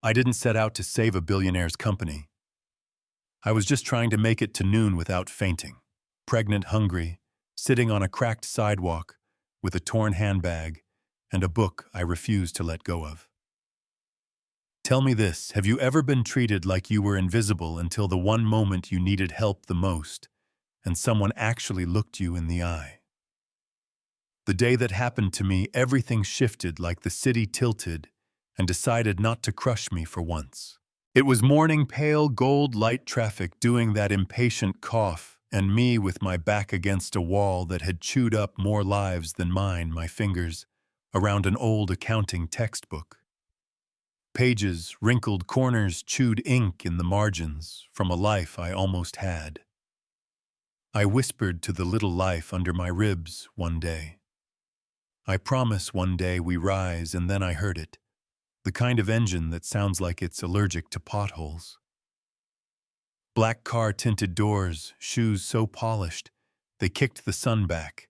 I didn't set out to save a billionaire's company. I was just trying to make it to noon without fainting. Pregnant, hungry, sitting on a cracked sidewalk with a torn handbag and a book I refused to let go of. Tell me this, have you ever been treated like you were invisible until the one moment you needed help the most, and someone actually looked you in the eye? The day that happened to me, everything shifted like the city tilted and decided not to crush me for once. It was morning, pale gold light traffic doing that impatient cough, and me with my back against a wall that had chewed up more lives than mine, my fingers around an old accounting textbook. Pages, wrinkled corners, chewed ink in the margins from a life I almost had. I whispered to the little life under my ribs one day. I promise one day we rise, and then I heard it. The kind of engine that sounds like it's allergic to potholes. Black car-tinted doors, shoes so polished, they kicked the sun back,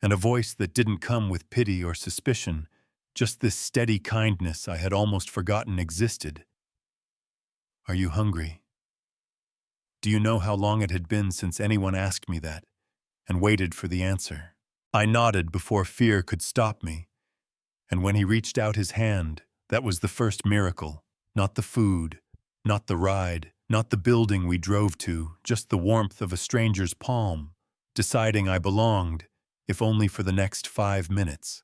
and a voice that didn't come with pity or suspicion, just this steady kindness I had almost forgotten existed. Are you hungry? Do you know how long it had been since anyone asked me that, and waited for the answer? I nodded before fear could stop me, and when he reached out his hand, that was the first miracle. Not the food, not the ride, not the building we drove to, just the warmth of a stranger's palm, deciding I belonged, if only for the next 5 minutes.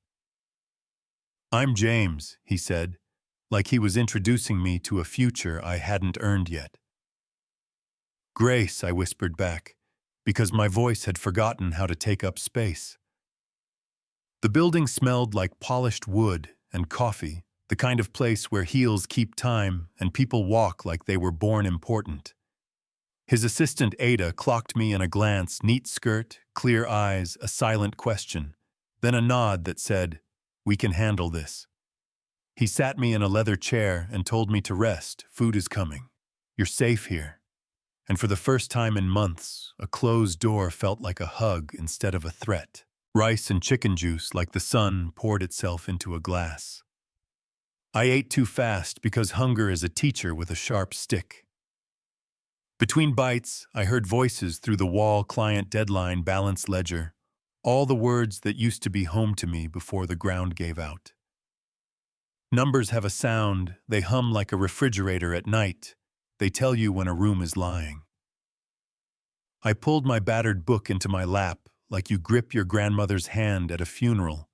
"I'm James," he said, like he was introducing me to a future I hadn't earned yet. "Grace," I whispered back, because my voice had forgotten how to take up space. The building smelled like polished wood and coffee, the kind of place where heels keep time and people walk like they were born important. His assistant Ada clocked me in a glance, neat skirt, clear eyes, a silent question, then a nod that said, "We can handle this." He sat me in a leather chair and told me to rest. "Food is coming. You're safe here." And for the first time in months, a closed door felt like a hug instead of a threat. Rice and chicken juice like the sun poured itself into a glass. I ate too fast because hunger is a teacher with a sharp stick. Between bites, I heard voices through the wall client deadline balance ledger, all the words that used to be home to me before the ground gave out. Numbers have a sound, they hum like a refrigerator at night, they tell you when a room is lying. I pulled my battered book into my lap like you grip your grandmother's hand at a funeral,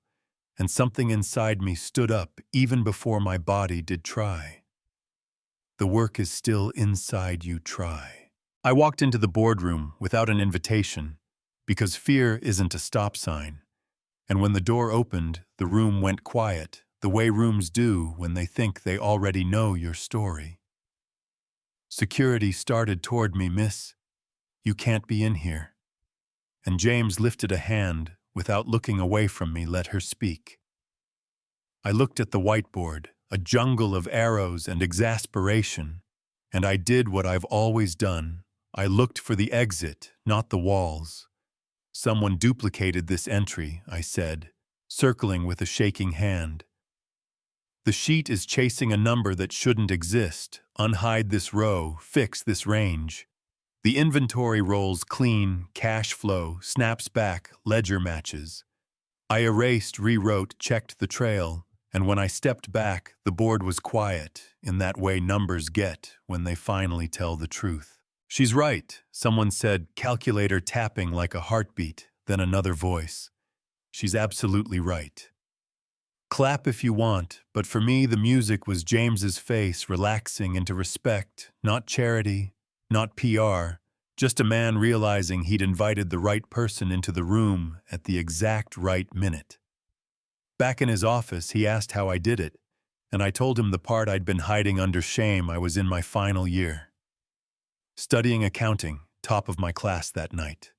and something inside me stood up even before my body did try. The work is still inside you, try. I walked into the boardroom without an invitation, because fear isn't a stop sign, and when the door opened, the room went quiet, the way rooms do when they think they already know your story. Security started toward me. "Miss, you can't be in here." And James lifted a hand, without looking away from me, let her speak. I looked at the whiteboard, a jungle of arrows and exasperation, and I did what I've always done. I looked for the exit, not the walls. "Someone duplicated this entry," I said, circling with a shaking hand. "The sheet is chasing a number that shouldn't exist. Unhide this row, fix this range." The inventory rolls clean, cash flow, snaps back, ledger matches. I erased, rewrote, checked the trail, and when I stepped back, the board was quiet, in that way numbers get when they finally tell the truth. "She's right," someone said, calculator tapping like a heartbeat, then another voice. "She's absolutely right." Clap if you want, but for me the music was James's face relaxing into respect, not charity, not PR, just a man realizing he'd invited the right person into the room at the exact right minute. Back in his office, he asked how I did it, and I told him the part I'd been hiding under shame. I was in my final year, studying accounting, top of my class that night.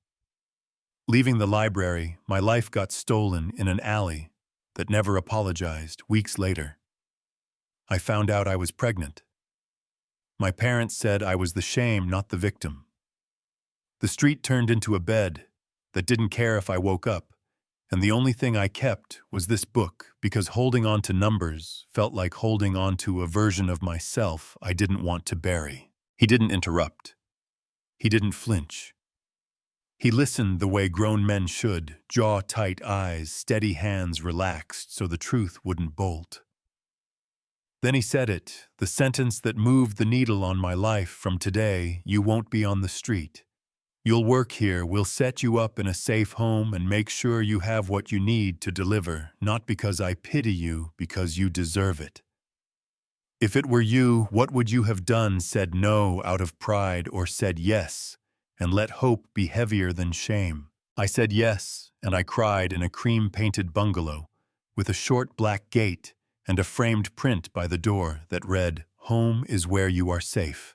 Leaving the library, my life got stolen in an alley that never apologized. Weeks later, I found out I was pregnant. My parents said I was the shame, not the victim. The street turned into a bed that didn't care if I woke up, And the only thing I kept was this book because holding on to numbers felt like holding on to a version of myself I didn't want to bury. He didn't interrupt. He didn't flinch. He listened the way grown men should, jaw-tight eyes, steady hands relaxed so the truth wouldn't bolt. Then he said it, the sentence that moved the needle on my life from today: you won't be on the street. You'll work here, we'll set you up in a safe home and make sure you have what you need to deliver, not because I pity you, because you deserve it. If it were you, what would you have done? Said no out of pride, or said yes and let hope be heavier than shame? I said yes, and I cried in a cream-painted bungalow with a short black gate and a framed print by the door that read, "Home is where you are safe."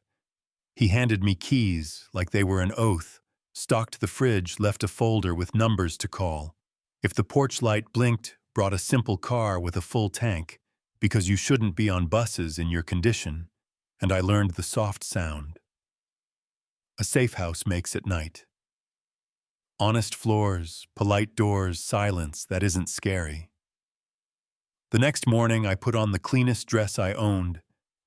He handed me keys like they were an oath, stocked the fridge, left a folder with numbers to call. If the porch light blinked, brought a simple car with a full tank, because you shouldn't be on buses in your condition, and I learned the soft sound a safe house makes at night. Honest floors, polite doors, silence that isn't scary. The next morning, I put on the cleanest dress I owned,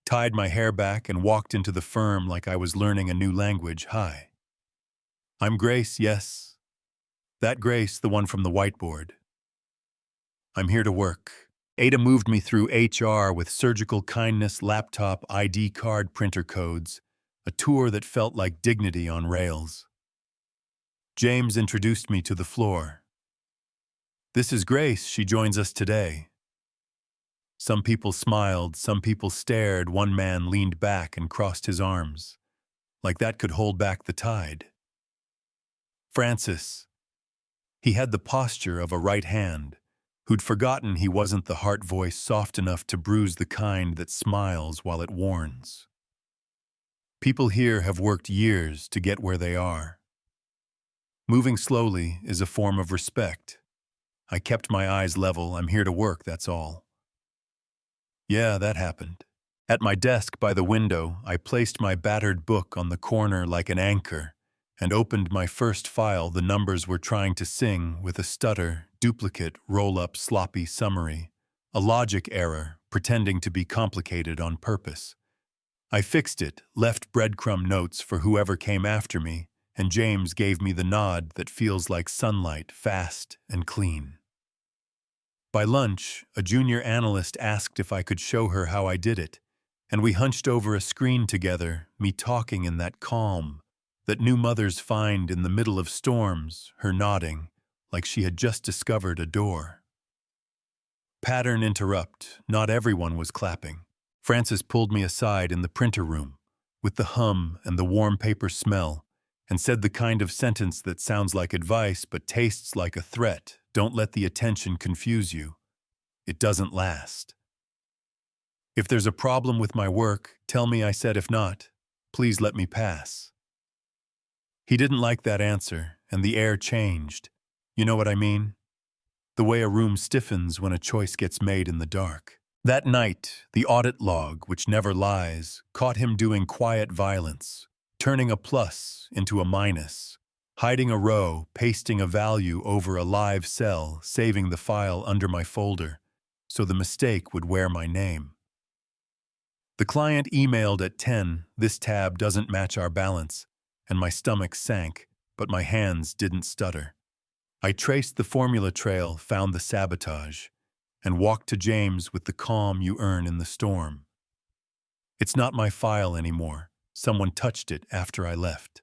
tied my hair back, and walked into the firm like I was learning a new language. Hi. I'm Grace, yes. That Grace, the one from the whiteboard. I'm here to work. Ada moved me through HR with surgical kindness, laptop, ID card, printer codes, a tour that felt like dignity on rails. James introduced me to the floor. This is Grace, she joins us today. Some people smiled, some people stared, one man leaned back and crossed his arms, like that could hold back the tide. Francis. He had the posture of a right hand, who'd forgotten he wasn't the heart voice soft enough to bruise the kind that smiles while it warns. People here have worked years to get where they are. Moving slowly is a form of respect. I kept my eyes level. I'm here to work, that's all. Yeah, that happened. At my desk by the window, I placed my battered book on the corner like an anchor and opened my first file the numbers were trying to sing with a stutter, duplicate, roll-up, sloppy summary, a logic error pretending to be complicated on purpose. I fixed it, left breadcrumb notes for whoever came after me, and James gave me the nod that feels like sunlight, fast and clean. By lunch, a junior analyst asked if I could show her how I did it, and we hunched over a screen together, me talking in that calm that new mothers find in the middle of storms, her nodding, like she had just discovered a door. Pattern interrupt, not everyone was clapping. Francis pulled me aside in the printer room, with the hum and the warm paper smell, and said the kind of sentence that sounds like advice but tastes like a threat. Don't let the attention confuse you. It doesn't last. If there's a problem with my work, tell me, I said. If not, please let me pass. He didn't like that answer, and the air changed. You know what I mean? The way a room stiffens when a choice gets made in the dark. That night, the audit log, which never lies, caught him doing quiet violence, turning a plus into a minus, hiding a row, pasting a value over a live cell, saving the file under my folder, so the mistake would wear my name. The client emailed at 10, "This tab doesn't match our balance," and my stomach sank, but my hands didn't stutter. I traced the formula trail, found the sabotage, and walked to James with the calm you earn in the storm. It's not my file anymore. Someone touched it after I left.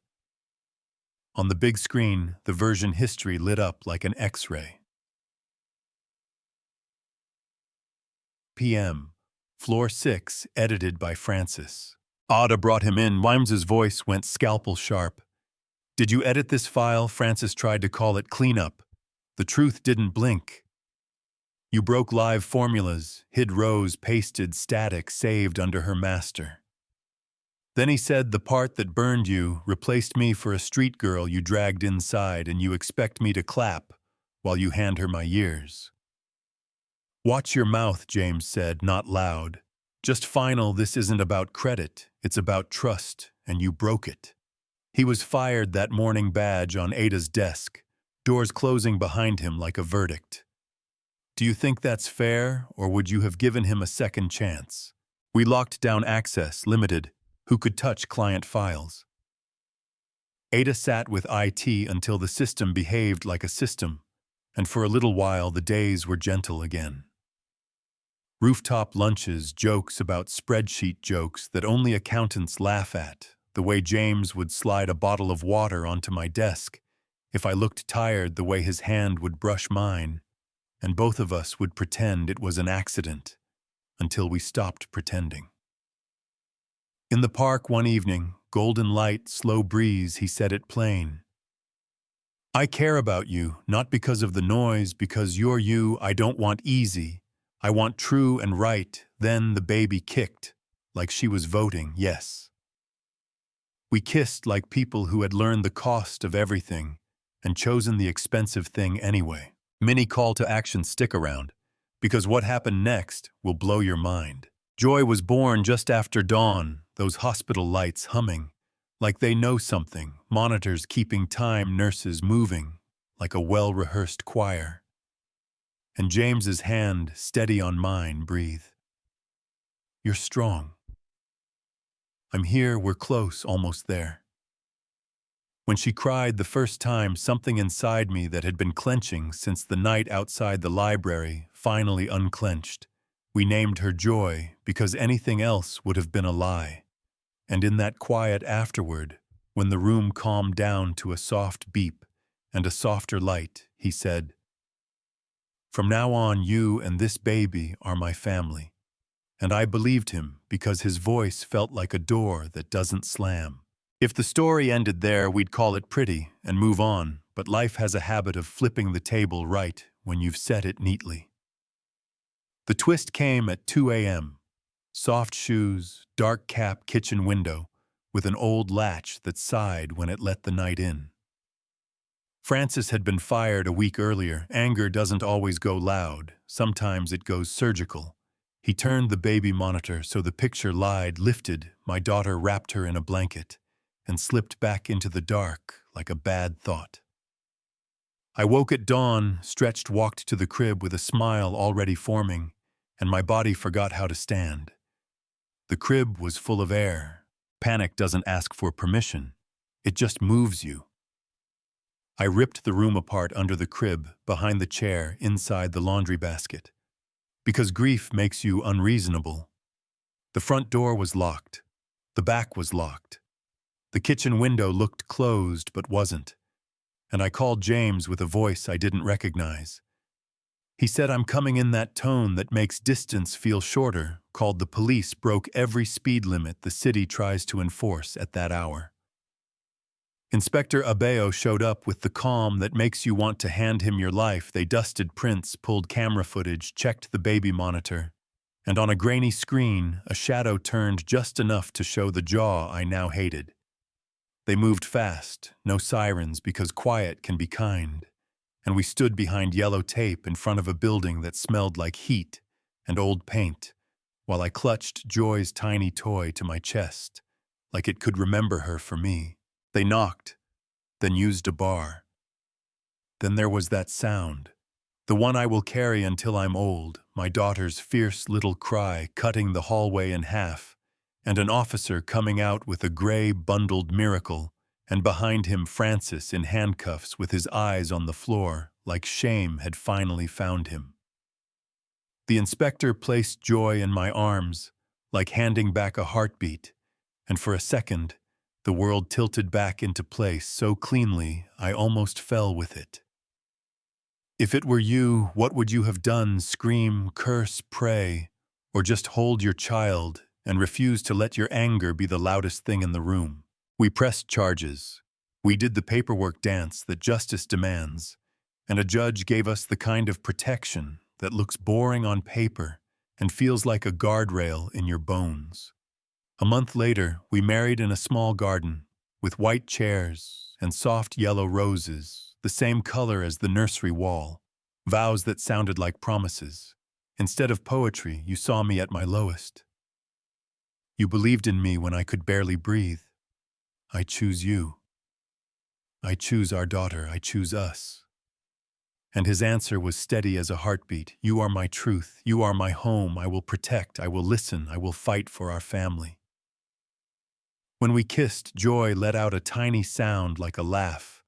On the big screen, the version history lit up like an X-ray. PM. Floor 6, edited by Francis. Ada brought him in. Wimes's voice went scalpel sharp. Did you edit this file? Francis tried to call it cleanup. The truth didn't blink. You broke live formulas, hid rows, pasted static, saved under her master. Then he said the part that burned you replaced me for a street girl you dragged inside, and you expect me to clap while you hand her my years. Watch your mouth, James said, not loud. Just final, this isn't about credit, it's about trust, and you broke it. He was fired. That morning badge on Ada's desk, doors closing behind him like a verdict. Do you think that's fair, or would you have given him a second chance? We locked down access, limited who could touch client files. Ada sat with IT until the system behaved like a system, and for a little while the days were gentle again. Rooftop lunches, jokes about spreadsheet jokes that only accountants laugh at, the way James would slide a bottle of water onto my desk, if I looked tired the way his hand would brush mine, and both of us would pretend it was an accident, until we stopped pretending. In the park one evening, golden light, slow breeze, he said it plain. I care about you, not because of the noise, because you're you. I don't want easy. I want true and right. Then the baby kicked, like she was voting yes. We kissed like people who had learned the cost of everything and chosen the expensive thing anyway. Many call to action stick around, because what happened next will blow your mind. Joy was born just after dawn, those hospital lights humming, like they know something, monitors keeping time, nurses moving, like a well-rehearsed choir. And James's hand, steady on mine, breathe. You're strong. I'm here, we're close, almost there. When she cried the first time, something inside me that had been clenching since the night outside the library finally unclenched. We named her Joy because anything else would have been a lie. And in that quiet afterward, when the room calmed down to a soft beep and a softer light, he said, "From now on, you and this baby are my family." And I believed him because his voice felt like a door that doesn't slam. If the story ended there, we'd call it pretty and move on, but life has a habit of flipping the table right when you've set it neatly. The twist came at 2 a.m. Soft shoes, dark cap, kitchen window, with an old latch that sighed when it let the night in. Francis had been fired a week earlier. Anger doesn't always go loud. Sometimes it goes surgical. He turned the baby monitor so the picture lied, lifted. My daughter wrapped her in a blanket and slipped back into the dark like a bad thought. I woke at dawn, stretched, walked to the crib with a smile already forming, and my body forgot how to stand. The crib was full of air. Panic doesn't ask for permission. It just moves you. I ripped the room apart under the crib, behind the chair, inside the laundry basket. Because grief makes you unreasonable. The front door was locked. The back was locked. The kitchen window looked closed but wasn't. And I called James with a voice I didn't recognize. He said, "I'm coming," in that tone that makes distance feel shorter, called the police, broke every speed limit the city tries to enforce at that hour. Inspector Abeo showed up with the calm that makes you want to hand him your life. They dusted prints, pulled camera footage, checked the baby monitor, and on a grainy screen, a shadow turned just enough to show the jaw I now hated. They moved fast, no sirens because quiet can be kind, and we stood behind yellow tape in front of a building that smelled like heat and old paint, while I clutched Joy's tiny toy to my chest, like it could remember her for me. They knocked, then used a bar. Then there was that sound, the one I will carry until I'm old, my daughter's fierce little cry cutting the hallway in half, and an officer coming out with a gray bundled miracle, and behind him Francis in handcuffs with his eyes on the floor, like shame had finally found him. The inspector placed Joy in my arms, like handing back a heartbeat, and for a second, the world tilted back into place so cleanly I almost fell with it. If it were you, what would you have done? Scream, curse, pray, or just hold your child and refuse to let your anger be the loudest thing in the room? We pressed charges. We did the paperwork dance that justice demands, and a judge gave us the kind of protection that looks boring on paper and feels like a guardrail in your bones. A month later, we married in a small garden, with white chairs and soft yellow roses, the same color as the nursery wall, vows that sounded like promises. Instead of poetry, you saw me at my lowest. You believed in me when I could barely breathe. I choose you. I choose our daughter. I choose us. And his answer was steady as a heartbeat. You are my truth. You are my home. I will protect. I will listen. I will fight for our family. When we kissed, Joy let out a tiny sound like a laugh,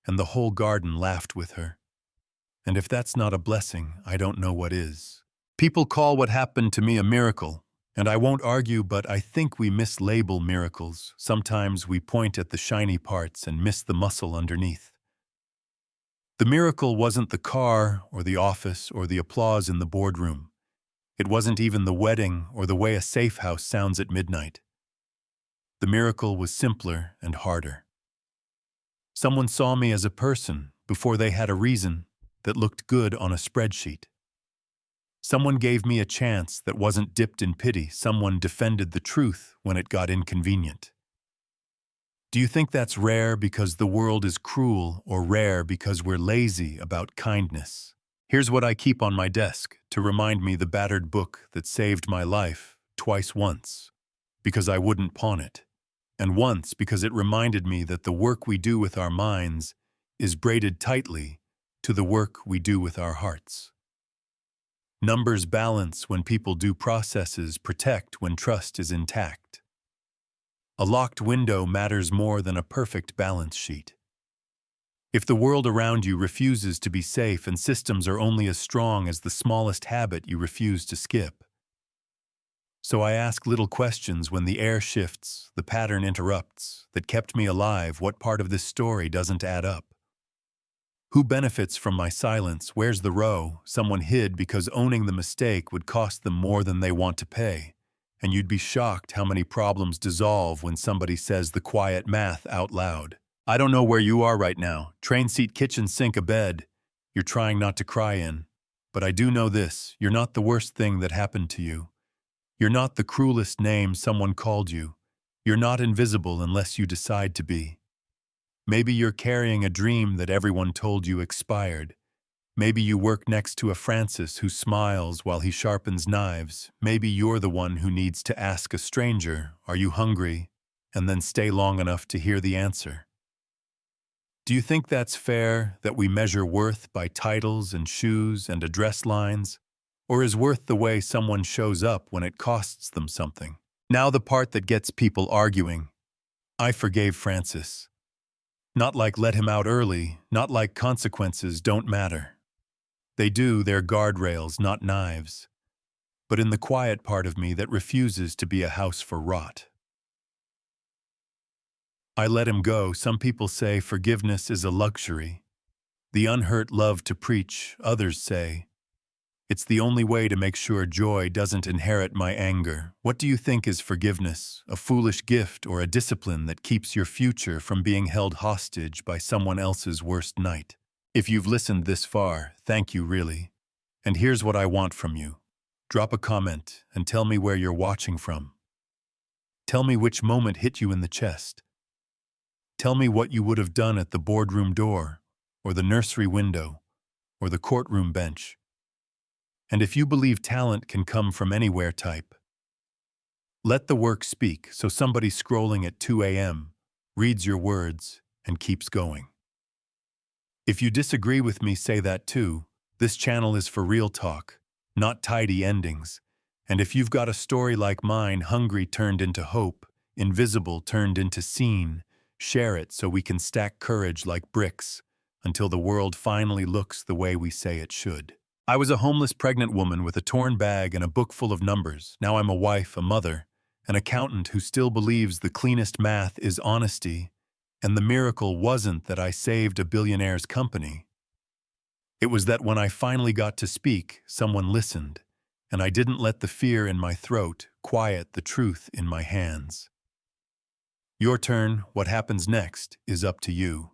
and the whole garden laughed with her. And if that's not a blessing, I don't know what is. People call what happened to me a miracle, and I won't argue, but I think we mislabel miracles. Sometimes we point at the shiny parts and miss the muscle underneath. The miracle wasn't the car or the office or the applause in the boardroom. It wasn't even the wedding or the way a safe house sounds at midnight. The miracle was simpler and harder. Someone saw me as a person before they had a reason that looked good on a spreadsheet. Someone gave me a chance that wasn't dipped in pity. Someone defended the truth when it got inconvenient. Do you think that's rare because the world is cruel, or rare because we're lazy about kindness? Here's what I keep on my desk to remind me: the battered book that saved my life twice. Once because I wouldn't pawn it, and once because it reminded me that the work we do with our minds is braided tightly to the work we do with our hearts. Numbers balance when people do, processes protect when trust is intact. A locked window matters more than a perfect balance sheet. If the world around you refuses to be safe, and systems are only as strong as the smallest habit you refuse to skip. So I ask little questions when the air shifts, the pattern interrupts, that kept me alive. What part of this story doesn't add up? Who benefits from my silence? Where's the row someone hid because owning the mistake would cost them more than they want to pay? And you'd be shocked how many problems dissolve when somebody says the quiet math out loud. I don't know where you are right now. Train seat, kitchen sink, a bed you're trying not to cry in. But I do know this: you're not the worst thing that happened to you. You're not the cruelest name someone called you. You're not invisible unless you decide to be. Maybe you're carrying a dream that everyone told you expired. Maybe you work next to a Francis who smiles while he sharpens knives. Maybe you're the one who needs to ask a stranger, "Are you hungry?" and then stay long enough to hear the answer. Do you think that's fair, that we measure worth by titles and shoes and address lines? Or is worth the way someone shows up when it costs them something? Now the part that gets people arguing. I forgave Francis. Not like let him out early, not like consequences don't matter. They do, they're guardrails, not knives. But in the quiet part of me that refuses to be a house for rot. I let him go. Some people say forgiveness is a luxury. The unhurt love to preach. Others say it's the only way to make sure Joy doesn't inherit my anger. What do you think is forgiveness? A foolish gift or a discipline that keeps your future from being held hostage by someone else's worst night? If you've listened this far, thank you really. And here's what I want from you. Drop a comment and tell me where you're watching from. Tell me which moment hit you in the chest. Tell me what you would have done at the boardroom door, or the nursery window, or the courtroom bench. And if you believe talent can come from anywhere, type. Let the work speak, so somebody scrolling at 2 a.m. reads your words and keeps going. If you disagree with me, say that too. This channel is for real talk, not tidy endings. And if you've got a story like mine, hungry turned into hope, invisible turned into seen, share it so we can stack courage like bricks until the world finally looks the way we say it should. I was a homeless pregnant woman with a torn bag and a book full of numbers. Now I'm a wife, a mother, an accountant who still believes the cleanest math is honesty. And the miracle wasn't that I saved a billionaire's company. It was that when I finally got to speak, someone listened, and I didn't let the fear in my throat quiet the truth in my hands. Your turn. What happens next is up to you.